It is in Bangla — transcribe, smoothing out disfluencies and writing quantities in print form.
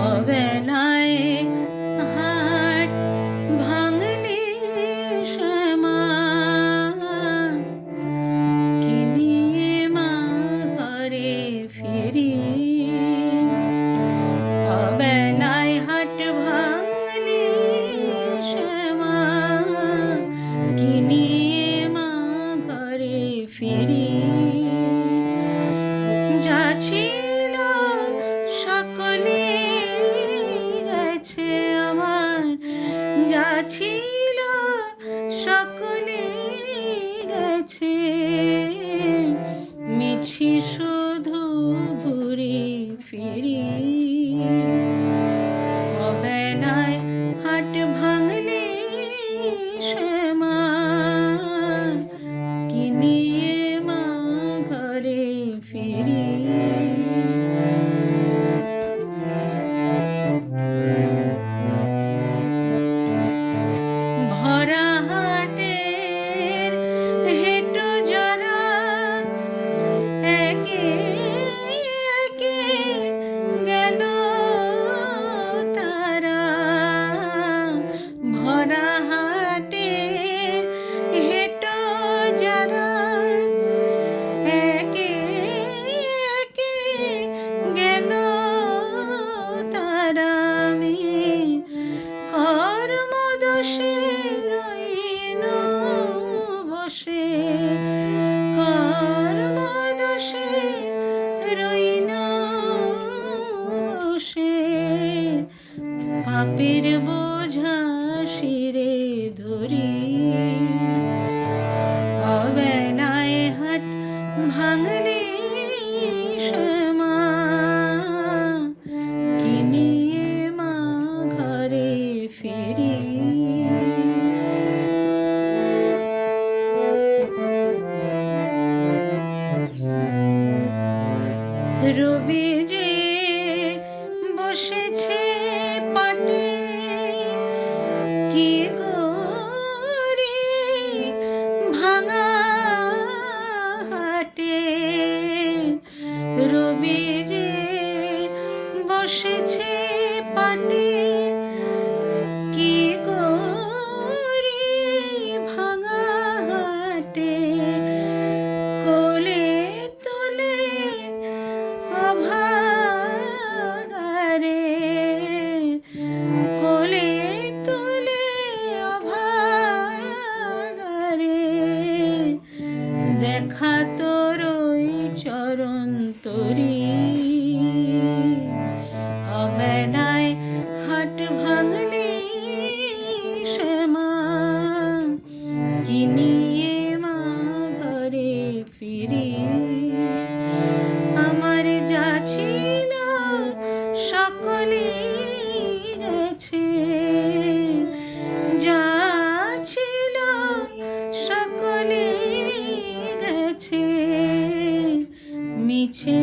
অবেলায় হাট ভাঙলে শ্যামা কি নিয়ে মা ঘরে ফিরি। অবেলায় হাট ভাঙলে শ্যামা কি নিয়ে মা ঘরে ফিরি। যা ছিল সকলে গেছে আমার, যা ছিল সকলে গেছে, মিছি শুধু ঘুরে ফিরি। অবেলায় হাট ভাঙলে শ্যামা কি নিয়ে মা ঘরে ফিরি। ভরা হাটের হেঁটো যারা একে একে গেল তারা। ভরা হাটের হেঁটো যারা একে একে গেল তারা। আমি কর্মদোষে রইন বসে, কর্মদোষে রইন বসে, পাপের বোঝা শিরে ধরি। অবেলায় হাট ভাঙলে শ্যামা কি নিয়ে মা ঘরে ফিরি। রবি যে বসেছে পাটে কি করে ভাঙা হাটে। রবি যে বসেছে পাটে কি করে ভাঙা হাটে। কোলে তোলে অভাগারে, কোলে তোলে অভাগারে, দেখা তোর ওই চরণ তরি। অবেলায় হাট ভাঙলে শ্যামা কি নিয়ে মা ঘরে ফিরি। আমার যা ছিল সকলে গেছে, যা ছিল সকলে গেছে, মিছে